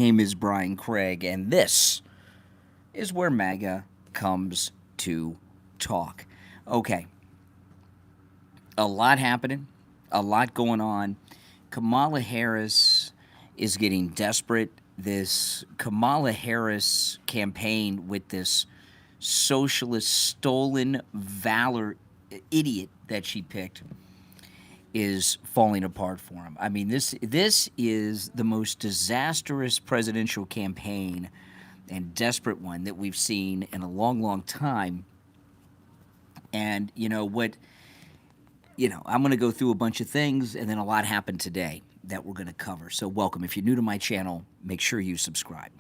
name is Brian Craig, and this is where MAGA comes to talk. Okay, a lot happening, a lot going on. Kamala Harris is getting desperate. This Kamala Harris campaign with this socialist, stolen valor idiot that she picked is falling apart for him. I mean, this is the most disastrous presidential campaign and desperate one that we've seen in a long, long time. And you know what? I'm going to go through a bunch of things, and then a lot happened today that we're going to cover. So welcome. If you're new to my channel, make sure you subscribe.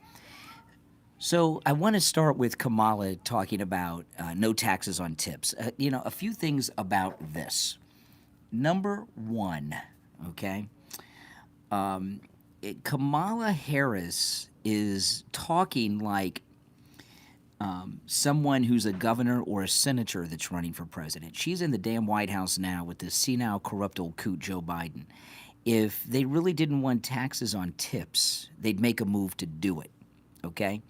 So I want to start with Kamala talking about no taxes on tips. A few things about this. Number one, okay, Kamala Harris is talking like someone who's a governor or a senator that's running for president. She's in the damn White House now with this senile, corrupt old coot Joe Biden. If they really didn't want taxes on tips, they'd make a move to do it, okay?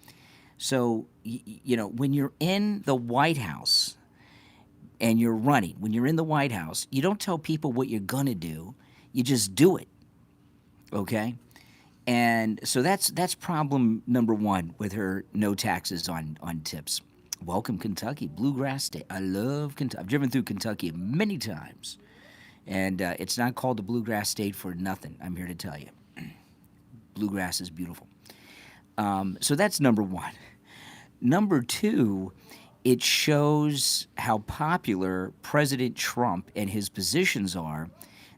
So, when you're in the White House and you're running, when you're in the White House, you don't tell people what you're going to do. You just do it, okay? And so that's problem number one with her no taxes on tips. Welcome, Kentucky, Bluegrass State. I love Kentucky. I've driven through Kentucky many times, and it's not called the Bluegrass State for nothing. I'm here to tell you. Bluegrass is beautiful. So that's number one. Number two, it shows how popular President Trump and his positions are,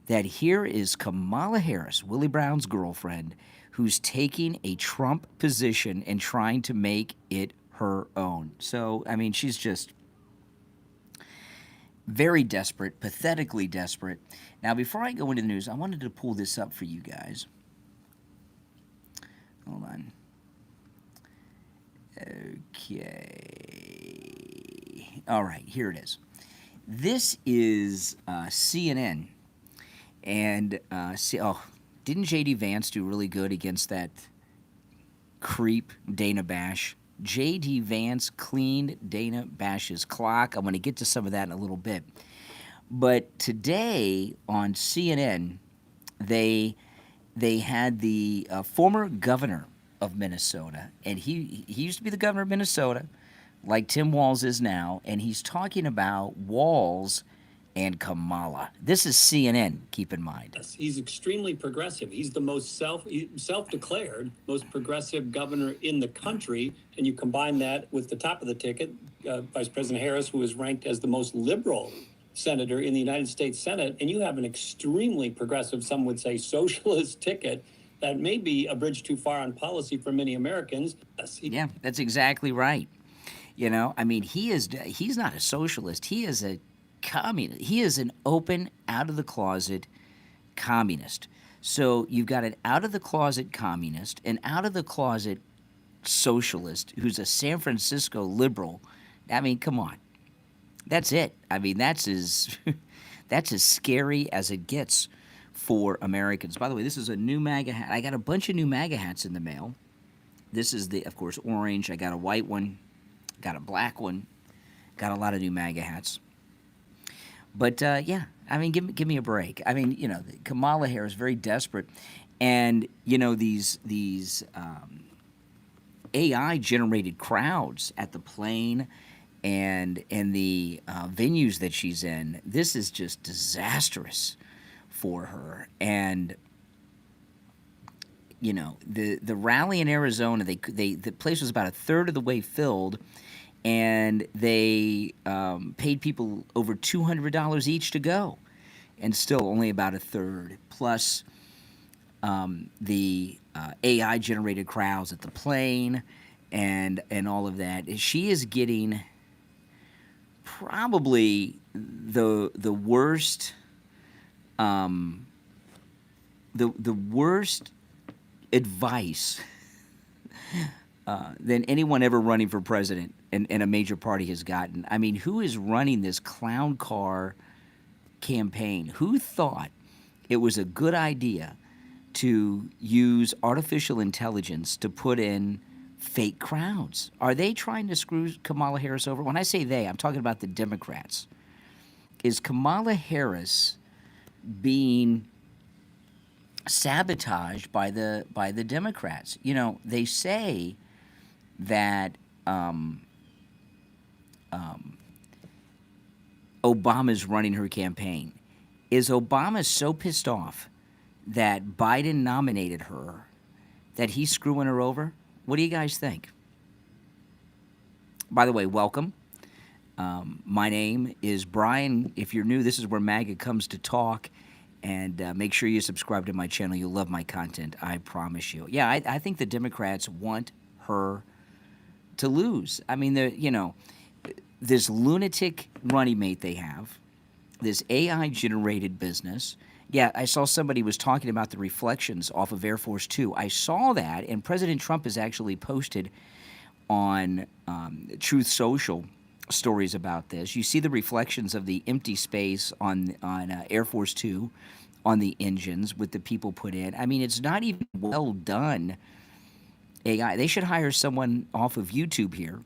that here is Kamala Harris, Willie Brown's girlfriend, who's taking a Trump position and trying to make it her own. So, I mean, she's just very desperate, pathetically desperate. Now, before I go into the news, I wanted to pull this up for you guys. Hold on. Okay. All right, here it is. This is CNN. And, didn't J.D. Vance do really good against that creep, Dana Bash? J.D. Vance cleaned Dana Bash's clock. I'm going to get to some of that in a little bit. But today on CNN, they had the former governor of Minnesota, and he used to be the governor of Minnesota, like Tim Walz is now, and he's talking about Walz and Kamala. This is CNN, keep in mind. Yes, he's extremely progressive. He's the most self-declared most progressive governor in the country, and you combine that with the top of the ticket, Vice President Harris, who is ranked as the most liberal senator in the United States Senate, and you have an extremely progressive, some would say socialist ticket that may be a bridge too far on policy for many Americans. Yeah, that's exactly right. I mean, he's not a socialist. He is a communist. He is an open, out-of-the-closet communist. So you've got an out-of-the-closet communist, an out-of-the-closet socialist who's a San Francisco liberal. I mean, come on. That's it. I mean, that's as scary as it gets for Americans. By the way, this is a new MAGA hat. I got a bunch of new MAGA hats in the mail. This is of course, orange. I got a white one. Got a black one. Got a lot of new MAGA hats. But, yeah, I mean, give me a break. I mean, Kamala Harris is very desperate. And, these AI-generated crowds at the plane and the venues that she's in, this is just disastrous for her. And, the rally in Arizona, the place was about a third of the way filled, and they paid people over $200 each to go, and still only about a third, plus the AI-generated crowds at the plane and all of that. She is getting probably the worst the worst advice than anyone ever running for president and a major party has gotten. I mean, who is running this clown car campaign? Who thought it was a good idea to use artificial intelligence to put in fake crowds. Are they trying to screw Kamala Harris over? When I say they, I'm talking about the Democrats. Is Kamala Harris being sabotaged by the Democrats? You know, they say that Obama's running her campaign. Is Obama so pissed off that Biden nominated her that he's screwing her over? What do you guys think? By the way, welcome. My name is Brian. If you're new, this is where MAGA comes to talk. And make sure you subscribe to my channel. You'll love my content, I promise you. Yeah, I think the Democrats want her to lose. I mean, this lunatic running mate they have, this AI-generated business. Yeah, I saw somebody was talking about the reflections off of Air Force Two. I saw that, and President Trump has actually posted on Truth Social stories about this. You see the reflections of the empty space on Air Force Two on the engines with the people put in. I mean, it's not even well done AI. They should hire someone off of YouTube here.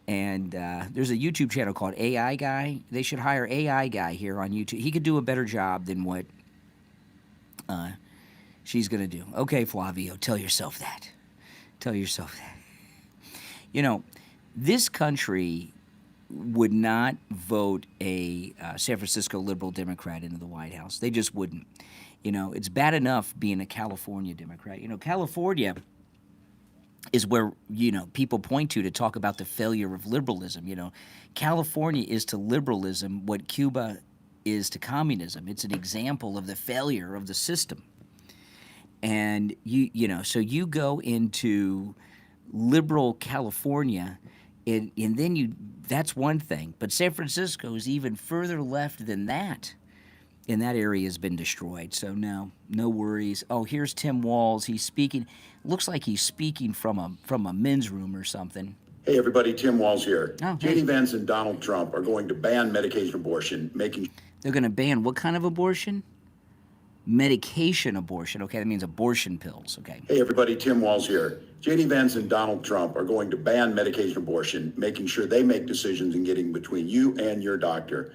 And there's a YouTube channel called AI Guy. They should hire AI Guy here on YouTube. He could do a better job than what she's going to do. Okay, Flavio, tell yourself that. Tell yourself that. You know, this country would not vote a San Francisco liberal Democrat into the White House. They just wouldn't. You know, it's bad enough being a California Democrat. You know, California is where, you know, people point to talk about the failure of liberalism. You know, California is to liberalism what Cuba is to communism. It's an example of the failure of the system. And, you know, so you go into liberal California, and then that's one thing. But San Francisco is even further left than that. And that area has been destroyed. So no worries. Oh, here's Tim Walz. He's speaking. Looks like he's speaking from a men's room or something. Hey everybody, Tim Walz here. Oh, J.D. hey. Vance and Donald Trump are going to ban medication abortion, making... They're going to ban what kind of abortion? Medication abortion. Okay, that means abortion pills. Okay. Hey everybody, Tim Walz here. J.D. Vance and Donald Trump are going to ban medication abortion, making sure they make decisions in getting between you and your doctor.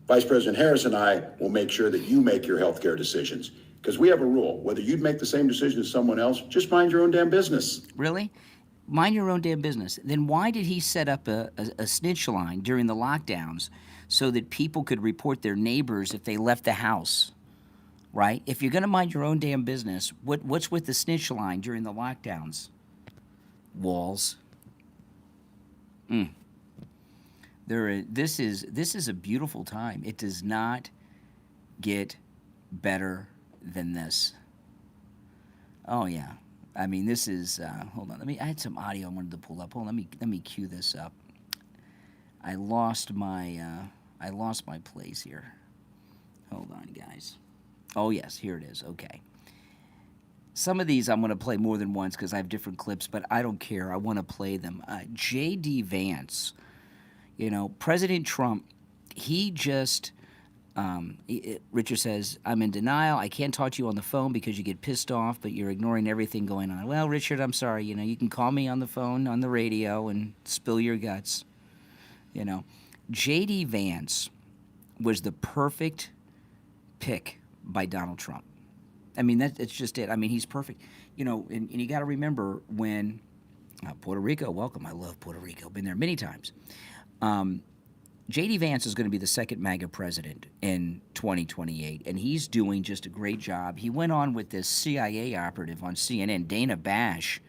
Vice President Harris and I will make sure that you make your health care decisions. Because we have a rule. Whether you'd make the same decision as someone else, just mind your own damn business. Really? Mind your own damn business. Then why did he set up a snitch line during the lockdowns so that people could report their neighbors if they left the house? Right? If you're going to mind your own damn business, what's with the snitch line during the lockdowns? Walls. This is a beautiful time. It does not get better than this. Oh yeah, I mean this is. Hold on, I had some audio I wanted to pull up. Hold on, let me cue this up. I lost my place here. Hold on, guys. Oh yes, here it is. Okay. Some of these I'm going to play more than once because I have different clips, but I don't care. I want to play them. J.D. Vance. You know, President Trump, he just, Richard says, I'm in denial. I can't talk to you on the phone because you get pissed off, but you're ignoring everything going on. Well, Richard, I'm sorry. You know, you can call me on the phone, on the radio, and spill your guts. You know, J.D. Vance was the perfect pick by Donald Trump. I mean, that's just it. I mean, he's perfect. You know, and you got to remember when Puerto Rico, welcome. I love Puerto Rico. Been there many times. J.D. Vance is going to be the second MAGA president in 2028, and he's doing just a great job. He went on with this CIA operative on CNN, Dana Bash,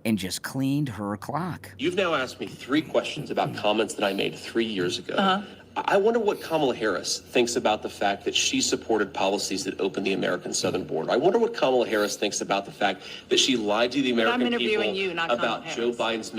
and just cleaned her clock. You've now asked me 3 questions about comments that I made 3 years ago. I wonder what Kamala Harris thinks about the fact that she supported policies that opened the American southern border. I wonder what Kamala Harris thinks about the fact that she lied to the American people you, not about Joe Biden's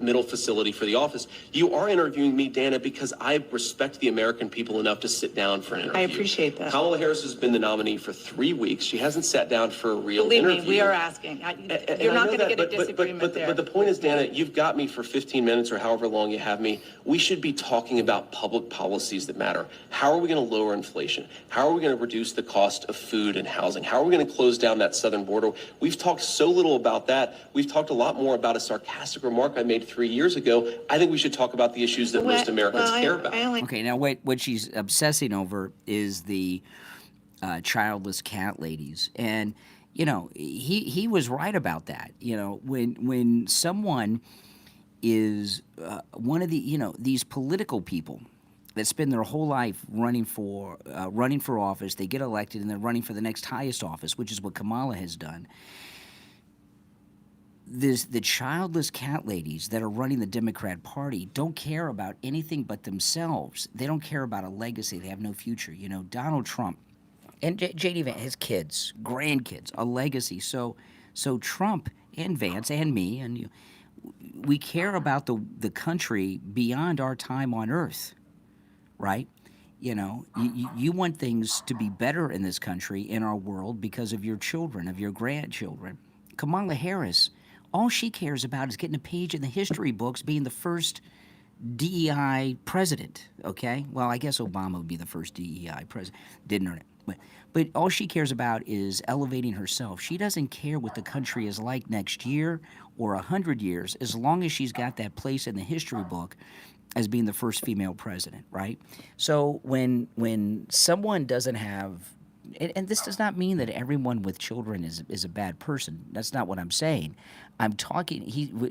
middle facility for the office. You are interviewing me, Dana, because I respect the American people enough to sit down for an interview. I appreciate that. Kamala Harris has been the nominee for 3 weeks. She hasn't sat down for a real Believe interview. me, we are asking. You're not going to get a disagreement there. But the point is, Dana, you've got me for 15 minutes or however long you have me. We should be talking about public policies that matter. How are we going to lower inflation? How are we going to reduce the cost of food and housing? How are we going to close down that southern border? We've talked so little about that. We've talked a lot more about a sarcastic remark I made 3 years ago. I think we should talk about the issues that most Americans care about. Okay, now what she's obsessing over is the childless cat ladies, and you know he was right about that. You know, when someone is one of the these political people that spend their whole life running for office, they get elected and they're running for the next highest office, which is what Kamala has done. The childless cat ladies that are running the Democrat Party don't care about anything but themselves. They don't care about a legacy. They have no future. You know, Donald Trump and J.D. Vance, his kids, grandkids, a legacy. So Trump and Vance and me and you, we care about the country beyond our time on Earth, right? You know, you want things to be better in this country, in our world, because of your children, of your grandchildren. Kamala Harris, all she cares about is getting a page in the history books, being the first DEI president, okay? Well, I guess Obama would be the first DEI president. Didn't earn it. But all she cares about is elevating herself. She doesn't care what the country is like next year or 100 years, as long as she's got that place in the history book as being the first female president, right? So when someone doesn't have, and this does not mean that everyone with children is a bad person. That's not what I'm saying. I'm talking,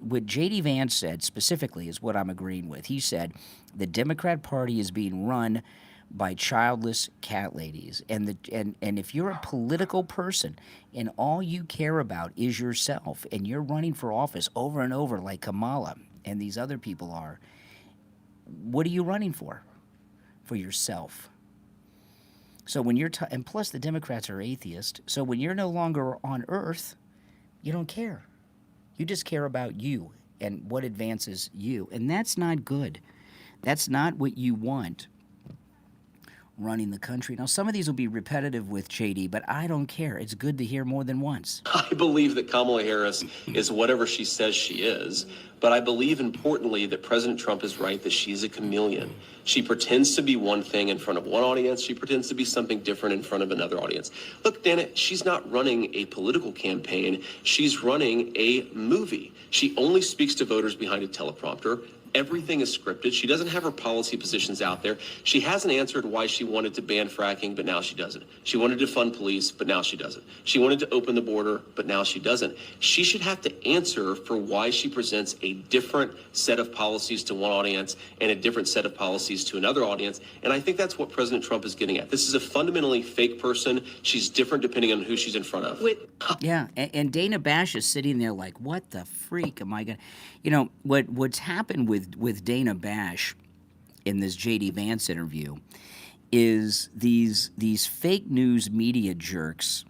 what J.D. Vance said specifically is what I'm agreeing with. He said the Democrat Party is being run by childless cat ladies. And if you're a political person and all you care about is yourself and you're running for office over and over like Kamala and these other people are, what are you running for? For yourself. So when you're, and plus the Democrats are atheist, so when you're no longer on Earth, you don't care. You just care about you and what advances you. And that's not good. That's not what you want running the country. Now, some of these will be repetitive with JD, but I don't care. It's good to hear more than once. I believe that Kamala Harris is whatever she says she is, but I believe importantly that President Trump is right that she's a chameleon. She pretends to be one thing in front of one audience. She pretends to be something different in front of another audience. Look, Dana, she's not running a political campaign. She's running a movie. She only speaks to voters behind a teleprompter. Everything is scripted. She doesn't have her policy positions out there. She hasn't answered why she wanted to ban fracking, but now she doesn't. She wanted to fund police, but now she doesn't. She wanted to open the border, but now she doesn't. She should have to answer for why she presents a different set of policies to one audience and a different set of policies to another audience. And I think that's what President Trump is getting at. This is a fundamentally fake person. She's different depending on who she's in front of. Yeah, and Dana Bash is sitting there like, what the freak am I going to... You know, what's happened with Dana Bash in this J.D. Vance interview is these fake news media jerks,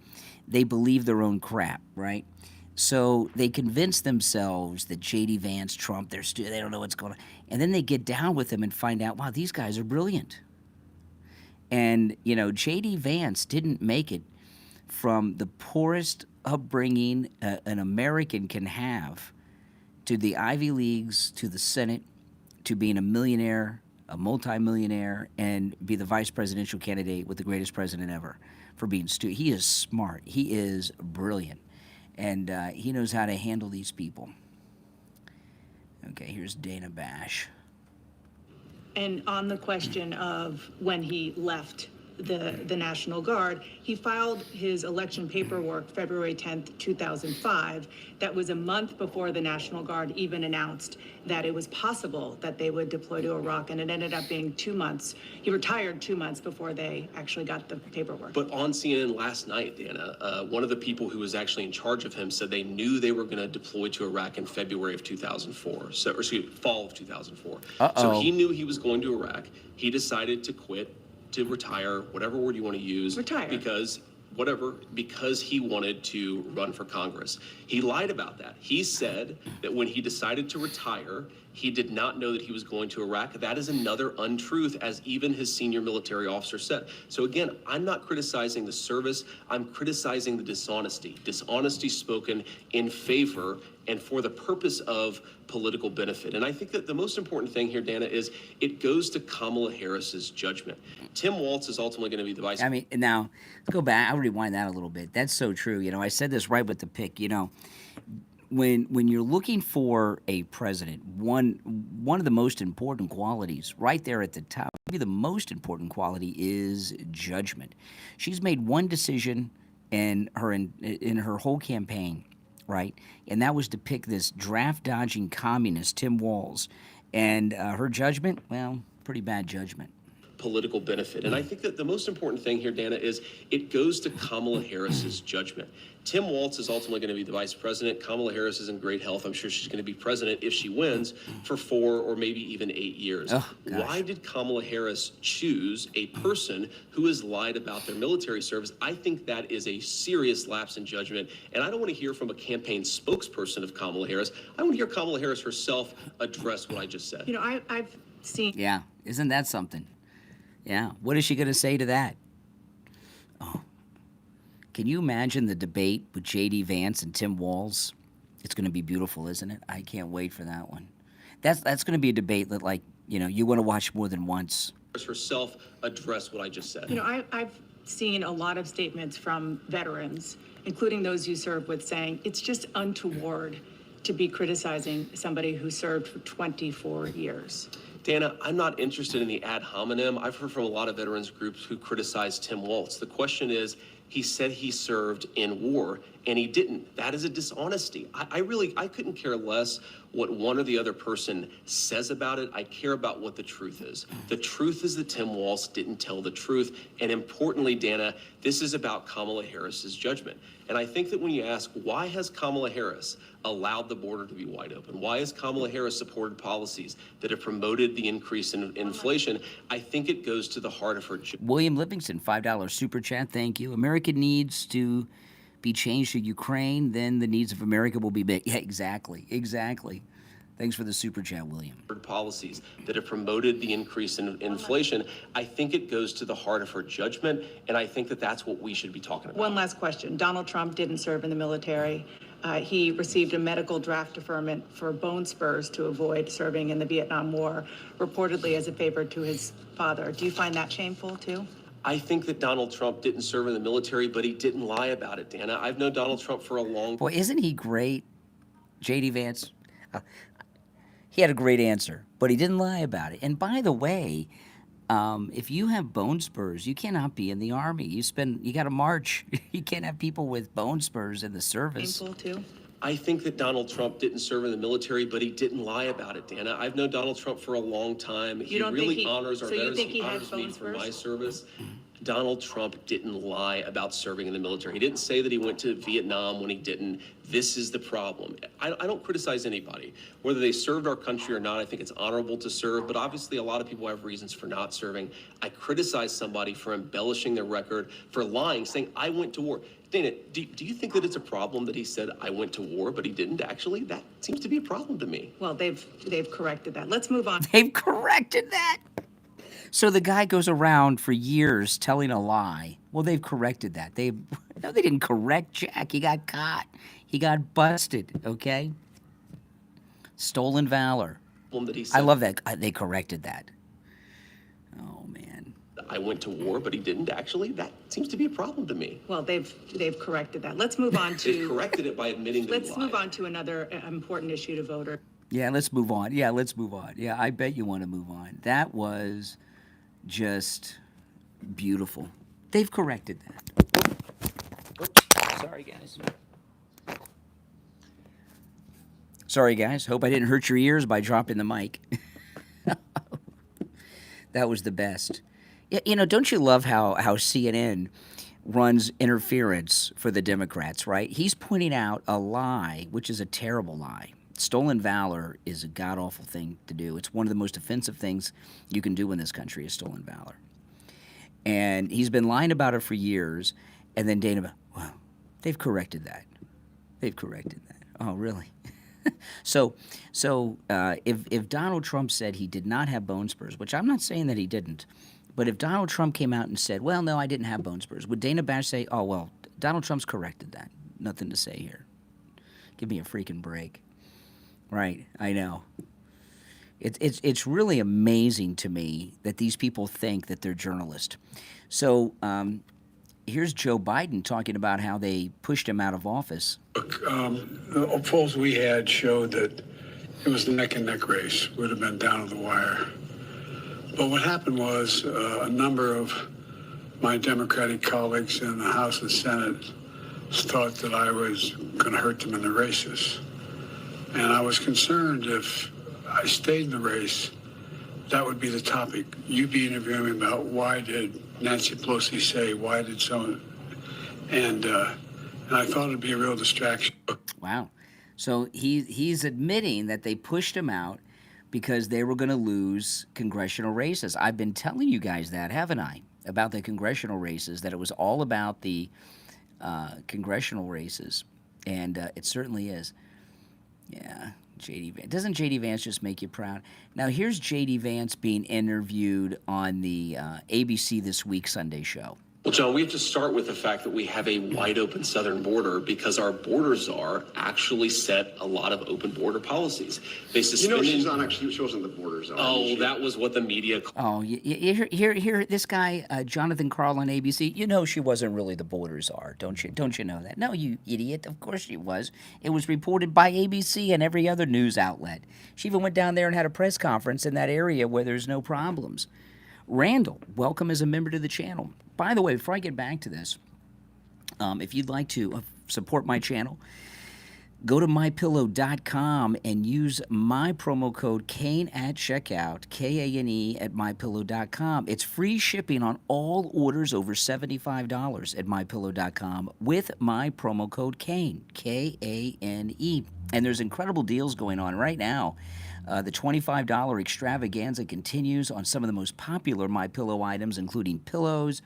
they believe their own crap, right? So they convince themselves that J.D. Vance, Trump, they don't know what's going on. And then they get down with them and find out, wow, these guys are brilliant. And, you know, J.D. Vance didn't make it from the poorest upbringing an American can have to the Ivy Leagues, to the Senate, to being a millionaire, a multimillionaire, and be the vice presidential candidate with the greatest president ever for being stupid. He is smart. He is brilliant. And he knows how to handle these people. Okay, here's Dana Bash. And on the question of when he left the National Guard, he filed his election paperwork February 10th, 2005. That was a month before the National Guard even announced that it was possible that they would deploy to Iraq, and it ended up being 2 months. He retired 2 months before they actually got the paperwork. But on CNN last night, Dana, one of the people who was actually in charge of him said they knew they were going to deploy to Iraq in February of 2004, fall of 2004. So he knew he was going to Iraq. He decided to quit, to retire, whatever word you want to use, Retire. because whatever, because he wanted to run for Congress. He lied about that. He said that when he decided to retire, he did not know that he was going to Iraq. That is another untruth, as even his senior military officer said. So again, I'm not criticizing the service. I'm criticizing the dishonesty. Dishonesty spoken in favor and for the purpose of political benefit. And I think that the most important thing here, Dana, is it goes to Kamala Harris's judgment. Tim Walz is ultimately going to be the vice. I mean, now, let's go back. I'll rewind that a little bit. That's so true. You know, I said this right with the pick. You know, when you're looking for a president, one of the most important qualities right there at the top, maybe the most important quality, is judgment. She's made one decision in her whole campaign, right? And that was to pick this draft-dodging communist, Tim Walz. And her judgment, well, pretty bad judgment. Political benefit. And I think that the most important thing here, Dana, is it goes to Kamala Harris's judgment. Tim Walz is ultimately going to be the vice president. Kamala Harris is in great health. I'm sure she's going to be president if she wins for 4 or maybe even 8 years. Oh, why did Kamala Harris choose a person who has lied about their military service? I think that is a serious lapse in judgment. And I don't want to hear from a campaign spokesperson of Kamala Harris. I want to hear Kamala Harris herself address what I just said. You know, I've seen. Yeah, isn't that something? Yeah, what is she going to say to that? Oh, can you imagine the debate with J.D. Vance and Tim Walz? It's going to be beautiful, isn't it? I can't wait for that one. That's going to be a debate that, like, you know, you want to watch more than once. Herself address what I just said. You know, I've seen a lot of statements from veterans, including those you serve with, saying it's just untoward to be criticizing somebody who served for 24 years. Dana, I'm not interested in the ad hominem. I've heard from a lot of veterans groups who criticize Tim Walz. The question is, he said he served in war, and he didn't. That is a dishonesty. I couldn't care less what one or the other person says about it. I care about what the truth is. The truth is that Tim Walz didn't tell the truth. And importantly, Dana, this is about Kamala Harris's judgment. And I think that when you ask, why has Kamala Harris allowed the border to be wide open? Why has Kamala Harris supported policies that have promoted the increase in inflation? I think it goes to the heart of her. William Livingston, $5 super chat. Thank you. America needs to be changed to Ukraine, then the needs of America will be big. Yeah, exactly. Thanks for the super chat, William. Policies that have promoted the increase in inflation. I think it goes to the heart of her judgment, and I think that that's what we should be talking about. One last question. Donald Trump didn't serve in the military. He received a medical draft deferment for bone spurs to avoid serving in the Vietnam War, reportedly as a favor to his father. Do you find that shameful, too? I think that Donald Trump didn't serve in the military, but he didn't lie about it, Dana. I've known Donald Trump for a long time. Boy, isn't he great, J.D. Vance? He had a great answer, but he didn't lie about it. And by the way, if you have bone spurs, you cannot be in the Army. You got to march. You can't have people with bone spurs in the service. Shameful, too? I think that Donald Trump didn't serve in the military, but he didn't lie about it, Dana. I've known Donald Trump for a long time. He really honors our veterans. He honors me for my service. Donald Trump didn't lie about serving in the military. He didn't say that he went to Vietnam when he didn't. This is the problem. I don't criticize anybody, whether they served our country or not. I think it's honorable to serve, but obviously a lot of people have reasons for not serving. I criticize somebody for embellishing their record, for lying, saying, I went to war. Dana, do you think that it's a problem that he said, I went to war, but he didn't actually? That seems to be a problem to me. Well, they've corrected that. Let's move on. They've corrected that. So the guy goes around for years telling a lie. Well, they've corrected that. No, they didn't correct Jack. He got caught. He got busted, okay? Stolen valor. That he said, I love that. They corrected that. Oh, man. I went to war, but he didn't actually. That seems to be a problem to me. Well, they've corrected that. Let's move on to... They've corrected it by admitting that he lied. Let's move on to another important issue to voters. Yeah, let's move on. Yeah, I bet you want to move on. That was just beautiful. They've corrected that. Sorry, guys. Sorry, guys. Hope I didn't hurt your ears by dropping the mic. That was the best. You know, don't you love how CNN runs interference for the Democrats, right? He's pointing out a lie, which is a terrible lie. Stolen valor is a god-awful thing to do. It's one of the most offensive things you can do in this country is stolen valor. And he's been lying about it for years. And then Dana, well, they've corrected that. They've corrected that. Oh, really? So if Donald Trump said he did not have bone spurs, which I'm not saying that he didn't, but if Donald Trump came out and said, well, no, I didn't have bone spurs, would Dana Bash say, oh, well, Donald Trump's corrected that. Nothing to say here. Give me a freaking break. Right, I know. It's really amazing to me that these people think that they're journalists. So here's Joe Biden talking about how they pushed him out of office. Look, the polls we had showed that it was a neck-and-neck race. Would have been down to the wire. But what happened was a number of my Democratic colleagues in the House and Senate thought that I was going to hurt them in the races. And I was concerned if I stayed in the race, that would be the topic. You'd be interviewing me about why did Nancy Pelosi say, why did someone, and I thought it'd be a real distraction. Wow. So he's admitting that they pushed him out because they were going to lose congressional races. I've been telling you guys that, haven't I, about the congressional races, that it was all about the congressional races, and it certainly is. Yeah, J.D. Vance. Doesn't J.D. Vance just make you proud? Now, here's J.D. Vance being interviewed on the ABC This Week Sunday show. Well, John, we have to start with the fact that we have a wide open southern border because our border czar actually set a lot of open border policies. They suspended... she's not actually, she wasn't the border czar. Oh, that was what the media... Oh, here, this guy, Jonathan Karl on ABC, you know she wasn't really the border czar, don't you know that? No, you idiot, of course she was. It was reported by ABC and every other news outlet. She even went down there and had a press conference in that area where there's no problems. Randall, welcome as a member to the channel. By the way, before I get back to this, if you'd like to support my channel, go to mypillow.com and use my promo code Kane at checkout, Kane at mypillow.com. It's free shipping on all orders over $75 at mypillow.com with my promo code Kane, Kane. And there's incredible deals going on right now. The $25 extravaganza continues on some of the most popular MyPillow items, including pillows,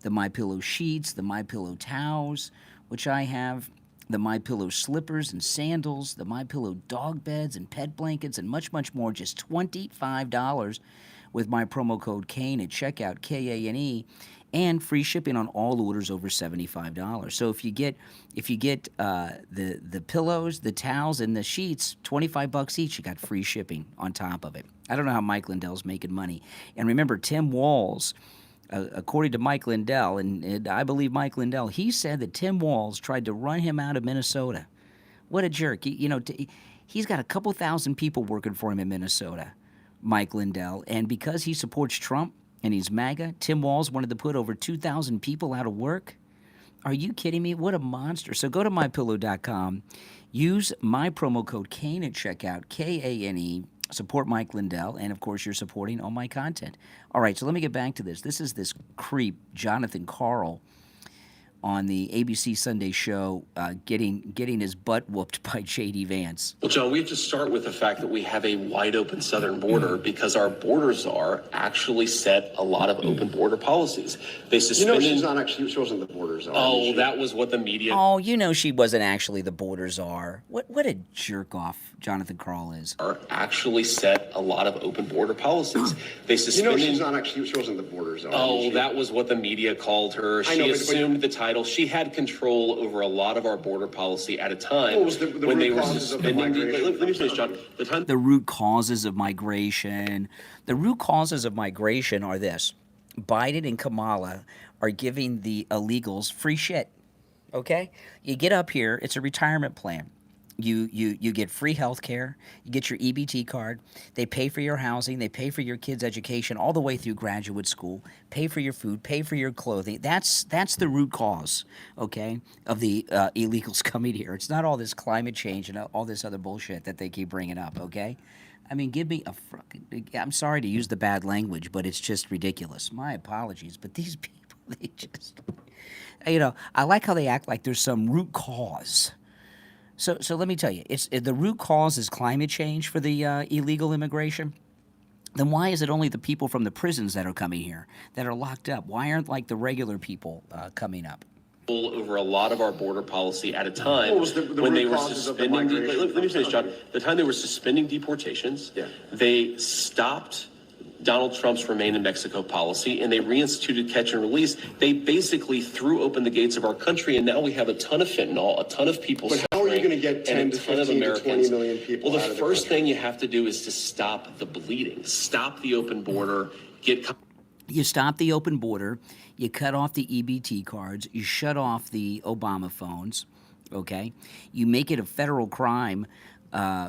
the MyPillow sheets, the MyPillow towels, which I have, the MyPillow slippers and sandals, the MyPillow dog beds and pet blankets, and much, much more. Just $25 with my promo code Kane at checkout, Kane, and free shipping on all orders over $75. So if you get the pillows, the towels, and the sheets, $25 each, you got free shipping on top of it. I don't know how Mike Lindell's making money. And remember, Tim Walz, according to Mike Lindell, and I believe Mike Lindell, he said that Tim Walz tried to run him out of Minnesota. What a jerk. He's got a couple thousand people working for him in Minnesota, Mike Lindell, and because he supports Trump, and he's MAGA, Tim Walz wanted to put over 2,000 people out of work? Are you kidding me? What a monster. So go to mypillow.com, use my promo code Kane at checkout, Kane, support Mike Lindell, and of course you're supporting all my content. All right, so let me get back to this. This is this creep, Jonathan Karl, on the ABC Sunday show, getting his butt whooped by J.D. Vance. Well, John, we have to start with the fact that we have a wide open southern border because our border czar actually set a lot of open border policies. They suspended... she's not actually, she wasn't the border czar. Oh, that was what the media... Oh, she wasn't actually the border czar. What a jerk-off Jonathan Karl is. Actually set a lot of open border policies. They suspended... she's not actually, she wasn't the border czar. Oh, that was what the media called her. She assumed the title. She had control over a lot of our border policy at a time when they were suspending... Let me finish, John. The root causes of migration. The root causes of migration are this. Biden and Kamala are giving the illegals free shit, okay? You get up here, it's a retirement plan. You get free health care, you get your EBT card, they pay for your housing, they pay for your kids' education all the way through graduate school, pay for your food, pay for your clothing. That's the root cause, okay, of the illegals coming here. It's not all this climate change and all this other bullshit that they keep bringing up, okay? I mean, give me a fucking... I'm sorry to use the bad language, but it's just ridiculous. My apologies, but these people, they just... I like how they act like there's some root cause. So let me tell you, the root cause is climate change for the illegal immigration. Then why is it only the people from the prisons that are coming here, that are locked up? Why aren't, like, the regular people coming up? over a lot of our border policy at a time What was the when they root were causes of the suspending. migration Let me from finish, John. China? The time they were suspending deportations, Yeah. they stopped Donald Trump's Remain in Mexico policy, and they reinstituted catch and release. They basically threw open the gates of our country, and now we have a ton of fentanyl, a ton of people But how are you suffering, going to get 10 and to a ton of 15 to 20 Americans. million people Well, out the of the first country? thing you have to do is to stop the bleeding, stop the open border, get. You stop the open border, you cut off the EBT cards, you shut off the Obama phones, okay? You make it a federal crime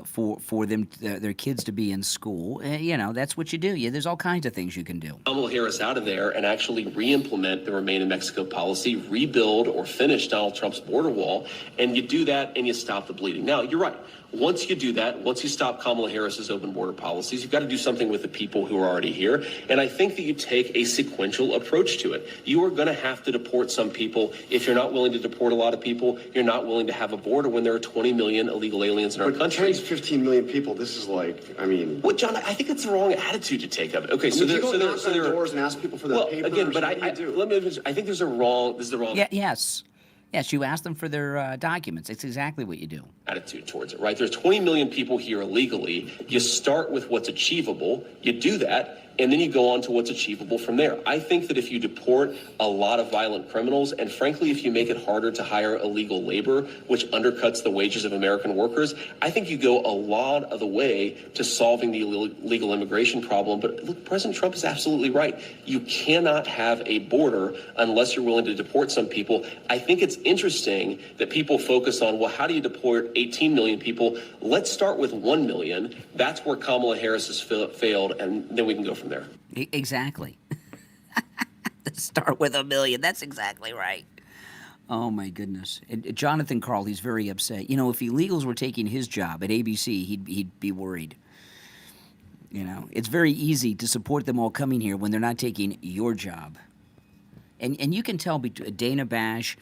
for them, their kids to be in school. You know, that's what you do. There's all kinds of things you can do. Kamala Harris out of there and actually re-implement the Remain in Mexico policy, rebuild or finish Donald Trump's border wall, and you do that and you stop the bleeding. Now, you're right. Once you do that, once you stop Kamala Harris's open border policies, you've got to do something with the people who are already here. And I think that you take a sequential approach to it. You are going to have to deport some people. If you're not willing to deport a lot of people, you're not willing to have a border when there are 20 million illegal aliens in our But country. 10 to 15 million people, this is like, I mean... Well, John, I think it's the wrong attitude to take of it. Okay, I so mean, there, you go so there, knock so on there. doors and ask people for their Well, papers. again, but what do you do? let me. I think there's a wrong. This is the wrong Yes, you ask them for their documents. It's exactly what you do. attitude towards it, right? There's 20 million people here illegally. You start with what's achievable. You do that, and then you go on to what's achievable from there. I think that if you deport a lot of violent criminals, and frankly, if you make it harder to hire illegal labor, which undercuts the wages of American workers, I think you go a lot of the way to solving the illegal immigration problem. But look, President Trump is absolutely right. You cannot have a border unless you're willing to deport some people. I think it's interesting that people focus on, well, how do you deport 18 million people? Let's start with 1 million. That's where Kamala Harris has failed, and then we can go from there. Exactly. Start with 1 million. That's exactly right. Oh, my goodness. And Jonathan Karl, he's very upset. You know, if illegals were taking his job at ABC, he'd be worried. You know, it's very easy to support them all coming here when they're not taking your job. And you can tell Dana Bash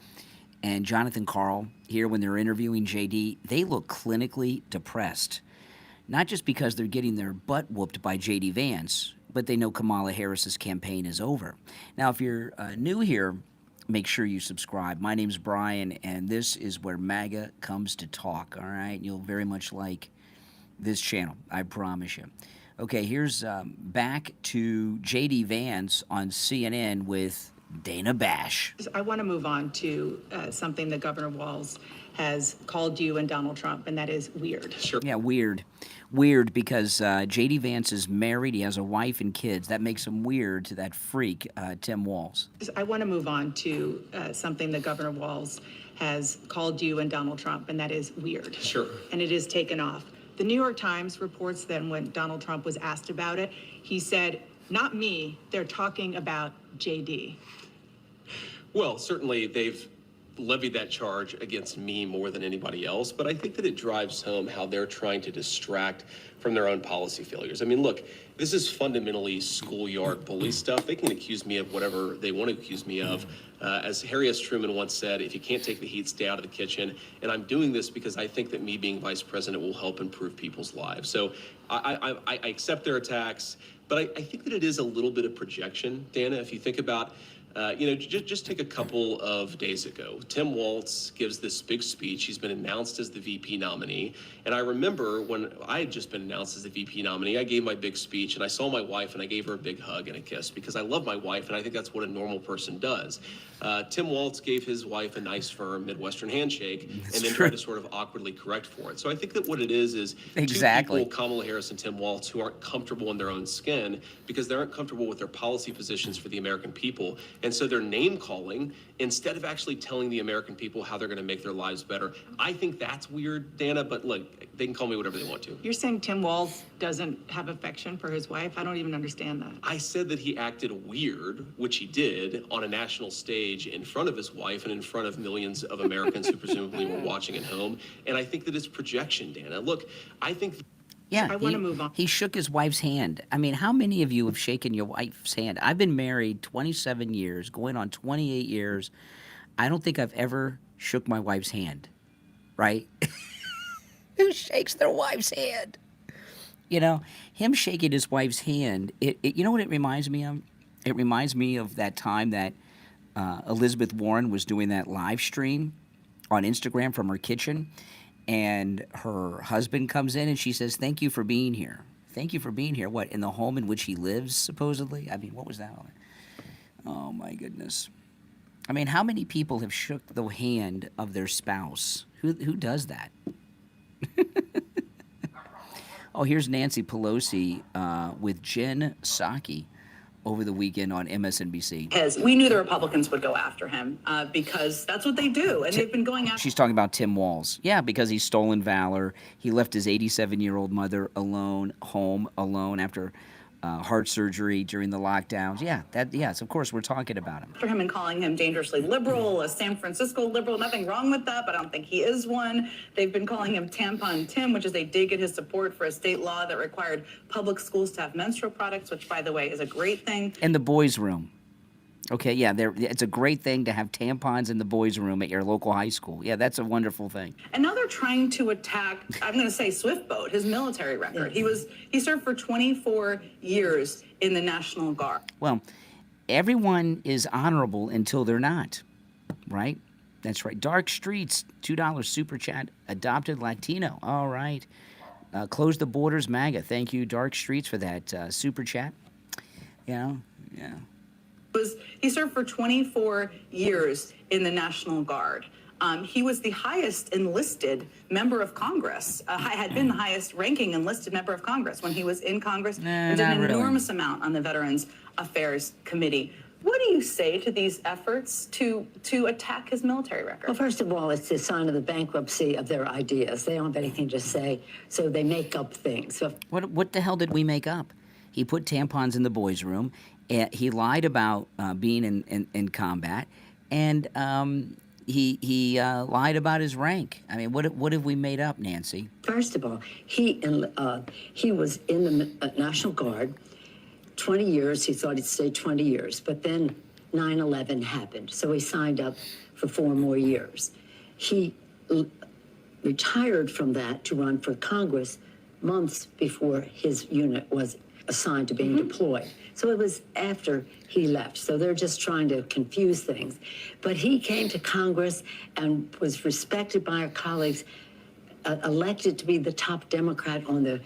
and Jonathan Karl here when they're interviewing JD, they look clinically depressed. Not just because they're getting their butt whooped by JD Vance, but they know Kamala Harris's campaign is over. Now, if you're new here, make sure you subscribe. My name's Brian, and this is where MAGA comes to talk, all right? You'll very much like this channel, I promise you. Okay, here's back to JD Vance on CNN with Dana Bash. I want to move on to something that Governor Walz has called you and Donald Trump, and that is weird. Sure. Yeah, weird. Weird because J.D. Vance is married. He has a wife and kids. That makes him weird to that freak, Tim Walz. I want to move on to something that Governor Walz has called you and Donald Trump, and that is weird. Sure. And it is taken off. The New York Times reports that when Donald Trump was asked about it, he said, "Not me, they're talking about J.D." Well, certainly they've levied that charge against me more than anybody else, but I think that it drives home how they're trying to distract from their own policy failures. I mean, look, this is fundamentally schoolyard bully stuff. They can accuse me of whatever they want to accuse me of. As Harry S. Truman once said, if you can't take the heat, stay out of the kitchen. And I'm doing this because I think that me being vice president will help improve people's lives. So I accept their attacks, but I think that it is a little bit of projection, Dana. If you think about just take a couple of days ago. Tim Walz gives this big speech. He's been announced as the VP nominee. And I remember when I had just been announced as the VP nominee, I gave my big speech and I saw my wife and I gave her a big hug and a kiss because I love my wife and I think that's what a normal person does. Tim Walz gave his wife a nice, firm Midwestern handshake and then tried to sort of awkwardly correct for it. So I think that what it is exactly two people, Kamala Harris and Tim Walz, who aren't comfortable in their own skin because they aren't comfortable with their policy positions for the American people. And so they're name calling instead of actually telling the American people how they're going to make their lives better. I think that's weird, Dana, but look, they can call me whatever they want to. You're saying Tim Walz doesn't have affection for his wife? I don't even understand that. I said that he acted weird, which he did, on a national stage in front of his wife and in front of millions of Americans who presumably were watching at home. And I think that it's projection, Dana. Look, I think... Yeah, I want to move on. He shook his wife's hand. I mean, how many of you have shaken your wife's hand? I've been married 27 years, going on 28 years. I don't think I've ever shook my wife's hand, right? Who shakes their wife's hand? You know, him shaking his wife's hand, you know what it reminds me of? It reminds me of that time that Elizabeth Warren was doing that live stream on Instagram from her kitchen, and her husband comes in and she says, "Thank you for being here. Thank you for being here." What, in the home in which he lives, supposedly? I mean, what was that? Oh, my goodness. I mean, how many people have shook the hand of their spouse? Who does that? Oh, here's Nancy Pelosi with Jen Psaki over the weekend on MSNBC. Because we knew the Republicans would go after him because that's what they do, and they've been going after. She's talking about Tim Walz. Yeah, because he's stolen valor. He left his 87-year-old mother home alone after heart surgery during the lockdowns. Yeah, yes, of course, we're talking about him. After him and calling him dangerously liberal, a San Francisco liberal. Nothing wrong with that, but I don't think he is one. They've been calling him Tampon Tim, which is they dig at his support for a state law that required public schools to have menstrual products, which, by the way, is a great thing. In the boys' room. Okay, yeah, it's a great thing to have tampons in the boys' room at your local high school. Yeah, that's a wonderful thing. And now they're trying to attack, I'm going to say Swiftboat, his military record. He served for 24 years in the National Guard. Well, everyone is honorable until they're not, right? That's right. Dark Streets, $2 super chat, adopted Latino. All right. Close the Borders, MAGA. Thank you, Dark Streets, for that super chat. Yeah. He served for 24 years in the National Guard. He was the highest enlisted member of Congress, had been the highest ranking enlisted member of Congress when he was in Congress, and did an enormous amount on the Veterans Affairs Committee. What do you say to these efforts to attack his military record? Well, first of all, it's a sign of the bankruptcy of their ideas. They don't have anything to say, so they make up things. So what the hell did we make up? He put tampons in the boys' room. He lied about being in combat, and he lied about his rank. I mean, what have we made up, Nancy? first of all, he was in the National Guard 20 years. He thought he'd stay 20 years, but then 9/11 happened, so he signed up for 4 more years. He retired from that to run for Congress months before his unit was assigned to being deployed. So it was after he left. So they're just trying to confuse things. But he came to Congress and was respected by our colleagues, elected to be the top Democrat on the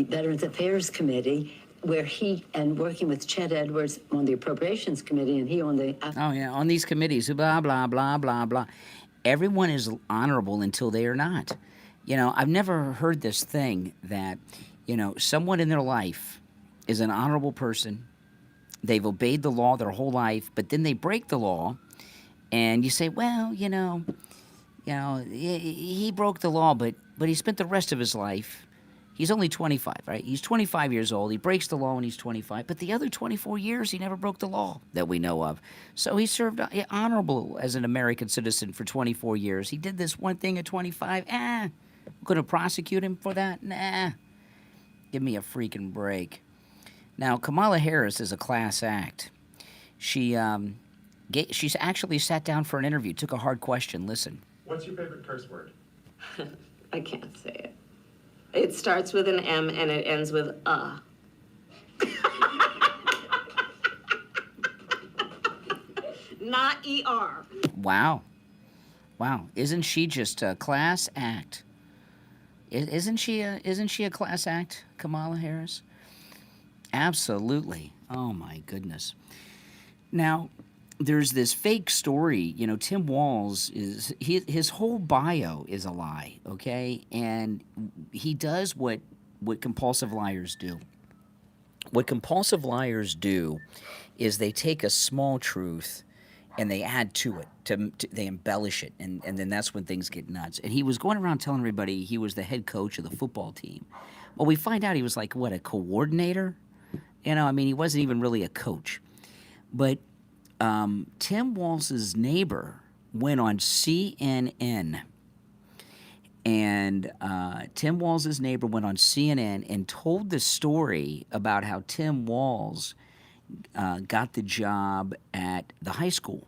Veterans Affairs Committee, where he, and working with Chet Edwards on the Appropriations Committee, and he on the... Oh, yeah, on these committees, blah, blah, blah, blah, blah. Everyone is honorable until they are not. You know, I've never heard this thing that, you know, someone in their life is an honorable person. They've obeyed the law their whole life, but then they break the law, and you say, well, you know, he broke the law, but he spent the rest of his life. He's only 25, right? He's 25 years old. He breaks the law when he's 25, but the other 24 years, he never broke the law that we know of. So he served honorable as an American citizen for 24 years. He did this one thing at 25. Going to prosecute him for that? Nah. Give me a freaking break. Now, Kamala Harris is a class act. She's actually sat down for an interview, took a hard question. Listen. What's your favorite curse word? I can't say it. It starts with an M and it ends with Not ER. Wow. Isn't she just a class act? Isn't she a class act, Kamala Harris? Absolutely. Oh my goodness. Now, there's this fake story. You know, Tim Walz his whole bio is a lie. Okay, and he does what compulsive liars do. What compulsive liars do is they take a small truth and they add to it. They embellish it, and then that's when things get nuts. And he was going around telling everybody he was the head coach of the football team. Well, we find out he was like, what, a coordinator? You know, I mean, he wasn't even really a coach. But Tim Walz's neighbor went on CNN, and Tim Walz's neighbor went on CNN and told the story about how Tim Walz got the job at the high school.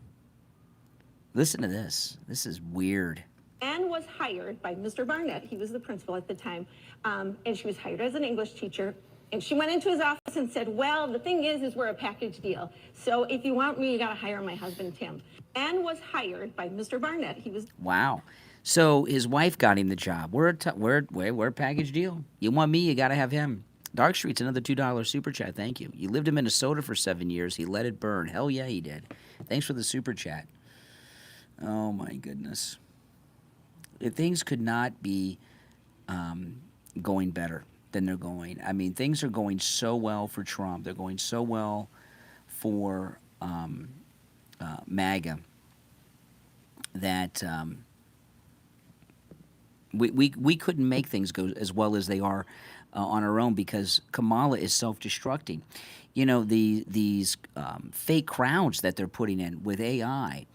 Listen to this. This is weird. Anne was hired by Mr. Barnett. He was the principal at the time, and she was hired as an English teacher And she went into his office and said, well, the thing is we're a package deal. So if you want me, you got to hire my husband, Tim. And was hired by Mr. Barnett. He was... Wow. So his wife got him the job. We're a package deal. You want me, you got to have him. Dark Street's another $2 super chat. Thank you. You lived in Minnesota for 7 years. He let it burn. Hell yeah, he did. Thanks for the super chat. Oh, my goodness. Things could not be going better than they're going. I mean, things are going so well for Trump. They're going so well for MAGA that we couldn't make things go as well as they are on our own because Kamala is self-destructing. You know, these fake crowds that they're putting in with AI.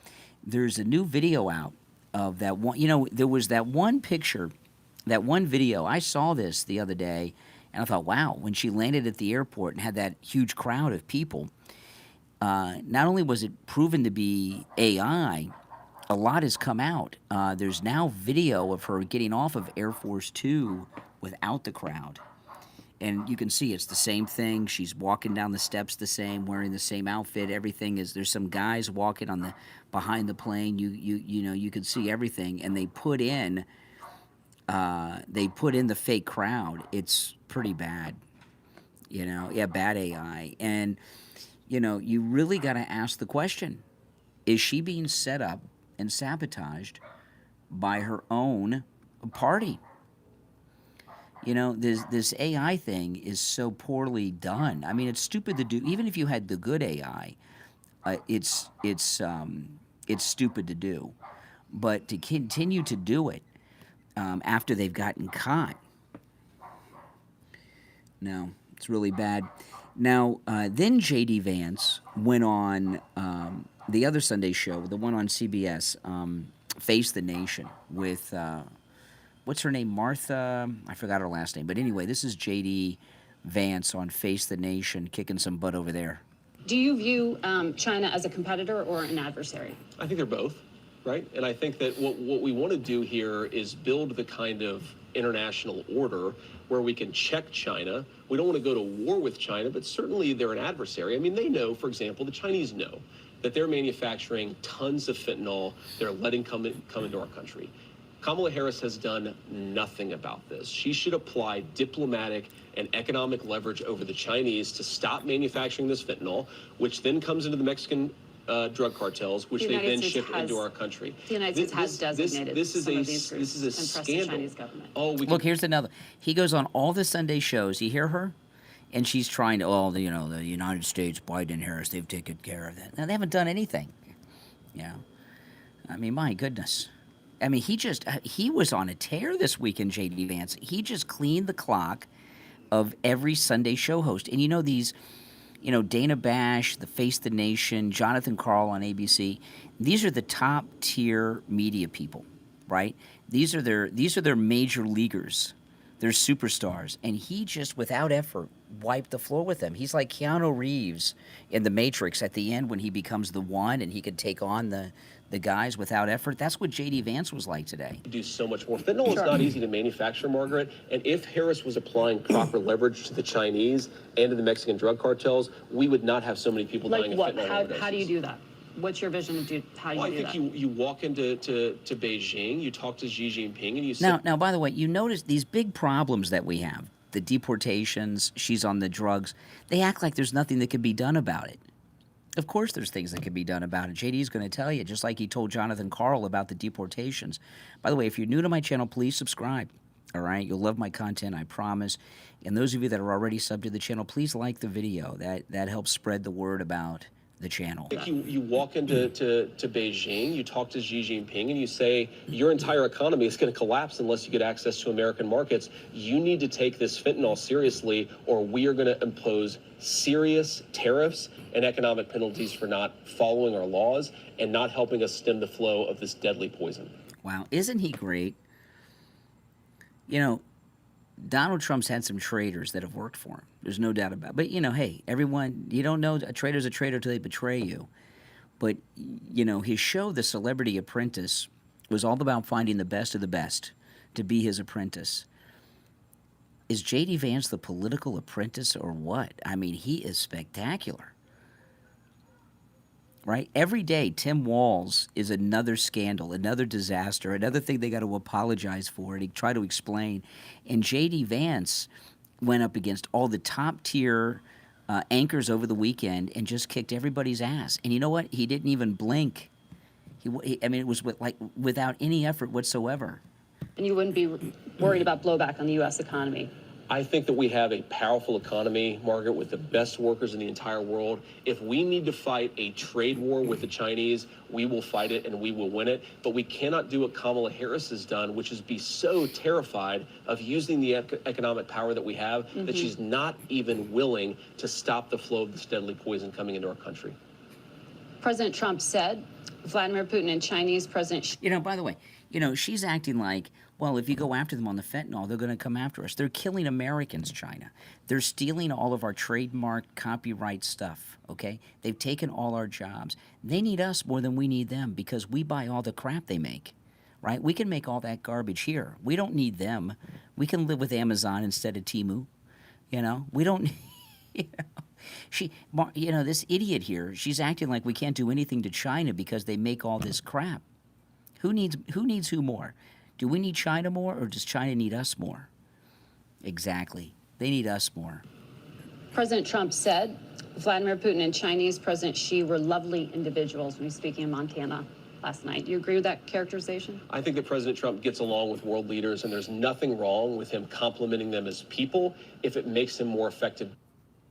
There's a new video out of that one. You know, there was that one picture, that one video. I saw this the other day, and I thought, wow, when she landed at the airport and had that huge crowd of people, not only was it proven to be AI, a lot has come out. There's now video of her getting off of Air Force Two without the crowd. And you can see it's the same thing. She's walking down the steps the same, wearing the same outfit. Everything is. There's some guys walking on the behind the plane. You know you can see everything, and they put in the fake crowd. It's pretty bad. You know, yeah, bad AI. And you know, you really got to ask the question: is she being set up and sabotaged by her own party? You know, this AI thing is so poorly done. I mean, it's stupid to do. Even if you had the good AI, it's stupid to do. But to continue to do it after they've gotten caught, no, it's really bad. Now, then J.D. Vance went on the other Sunday show, the one on CBS, Face the Nation, with... what's her name? Martha? I forgot her last name. But anyway, this is J.D. Vance on Face the Nation, kicking some butt over there. Do you view China as a competitor or an adversary? I think they're both, right? And I think that what we want to do here is build the kind of international order where we can check China. We don't want to go to war with China, but certainly they're an adversary. I mean, they know, for example, the Chinese know that they're manufacturing tons of fentanyl they're letting come into our country. Kamala Harris has done nothing about this. She should apply diplomatic and economic leverage over the Chinese to stop manufacturing this fentanyl, which then comes into the Mexican drug cartels, which they then ship into our country. The United States has designated some of these groups and pressed the Chinese government. Oh, look, here's another. He goes on all the Sunday shows. You hear her? And she's trying to, the United States, Biden and Harris, they've taken care of that. Now, they haven't done anything. You know, I mean, my goodness. I mean, he was on a tear this weekend, J.D. Vance. He just cleaned the clock of every Sunday show host. And these, Dana Bash, the Face the Nation, Jonathan Karl on ABC, these are the top tier media people, right? These are their major leaguers. They're superstars. And he just, without effort, wiped the floor with them. He's like Keanu Reeves in The Matrix at the end when he becomes the one and he could take on the guys without effort. That's what J.D. Vance was like today. Do so much more. Fentanyl is not easy to manufacture, Margaret. And if Harris was applying proper leverage to the Chinese and to the Mexican drug cartels, we would not have so many people dying of fentanyl. How do you do that? What's your vision of how you do that? I think you walk into Beijing, you talk to Xi Jinping, and you say... Now, by the way, you notice these big problems that we have, the deportations, she's on the drugs, they act like there's nothing that can be done about it. Of course there's things that can be done about it. JD's going to tell you, just like he told Jonathan Karl about the deportations. By the way, if you're new to my channel, please subscribe. All right? You'll love my content, I promise. And those of you that are already subbed to the channel, please like the video. That helps spread the word about the channel. I think you walk into Beijing, you talk to Xi Jinping, and you say, your entire economy is going to collapse unless you get access to American markets. You need to take this fentanyl seriously, or we are going to impose serious tariffs and economic penalties for not following our laws and not helping us stem the flow of this deadly poison. Wow, isn't he great? Donald Trump's had some traitors that have worked for him. There's no doubt about it. But, hey, everyone, you don't know a traitor's a traitor till they betray you. But, his show, The Celebrity Apprentice, was all about finding the best of the best to be his apprentice. Is J.D. Vance the political apprentice or what? I mean, he is spectacular. Right? Every day, Tim Walz is another scandal, another disaster, another thing they got to apologize for and try to explain. And J.D. Vance went up against all the top-tier anchors over the weekend and just kicked everybody's ass. And you know what? He didn't even blink. I mean, it was without any effort whatsoever. And you wouldn't be worried about blowback on the U.S. economy? I think that we have a powerful economy, Margaret, with the best workers in the entire world. If we need to fight a trade war with the Chinese, we will fight it and we will win it. But we cannot do what Kamala Harris has done, which is be so terrified of using the economic power that we have that she's not even willing to stop the flow of this deadly poison coming into our country. President Trump said Vladimir Putin and Chinese President... You know, by the way, you know, she's acting like, well, if you go after them on the fentanyl, they're going to come after us. They're killing Americans, China. They're stealing all of our trademark, copyright stuff, okay? They've taken all our jobs. They need us more than we need them because we buy all the crap they make, right? We can make all that garbage here. We don't need them. We can live with Amazon instead of Temu, you know? We don't... You know, this idiot here, she's acting like we can't do anything to China because they make all this crap. Who needs who more? Do we need China more, or does China need us more? Exactly. They need us more. President Trump said Vladimir Putin and Chinese President Xi were lovely individuals when he was speaking in Montana last night. Do you agree with that characterization? I think that President Trump gets along with world leaders, and there's nothing wrong with him complimenting them as people if it makes him more effective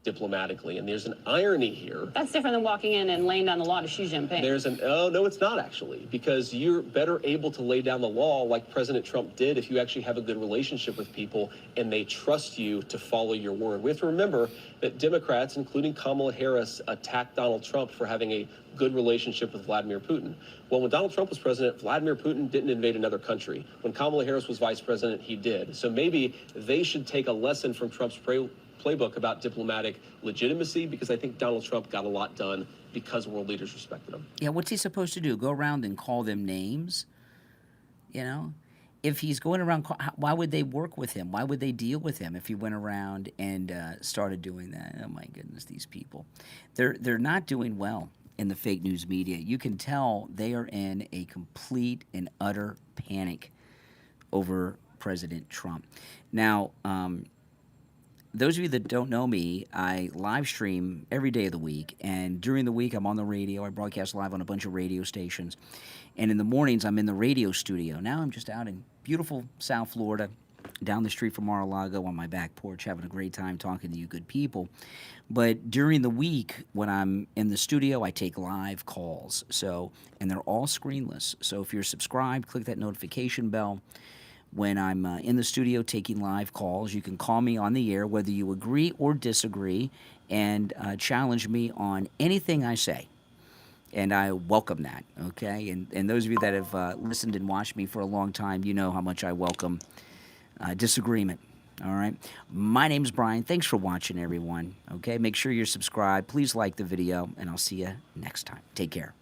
diplomatically. And there's an irony here. That's different than walking in and laying down the law to Xi Jinping. Oh, no, it's not actually, because you're better able to lay down the law like President Trump did if you actually have a good relationship with people and they trust you to follow your word. We have to remember that Democrats, including Kamala Harris, attacked Donald Trump for having a good relationship with Vladimir Putin. Well, when Donald Trump was president, Vladimir Putin didn't invade another country. When Kamala Harris was vice president, he did. So maybe they should take a lesson from Trump's playbook about diplomatic legitimacy, because I think Donald Trump got a lot done because world leaders respected him. Yeah, what's he supposed to do? Go around and call them names? You know? If he's going around, why would they work with him? Why would they deal with him if he went around and started doing that? Oh, my goodness, these people. They're not doing well in the fake news media. You can tell they are in a complete and utter panic over President Trump. Now, those of you that don't know me, I live stream every day of the week, and during the week I'm on the radio. I broadcast live on a bunch of radio stations, and in the mornings I'm in the radio studio. Now I'm just out in beautiful South Florida, down the street from Mar-a-Lago on my back porch, having a great time talking to you good people. But during the week, when I'm in the studio, I take live calls, and they're all screenless. So if you're subscribed, click that notification bell. When I'm in the studio taking live calls, you can call me on the air, whether you agree or disagree, and challenge me on anything I say. And I welcome that, okay? And those of you that have listened and watched me for a long time, you know how much I welcome disagreement, all right? My name's Brian. Thanks for watching, everyone, okay? Make sure you're subscribed. Please like the video, and I'll see you next time. Take care.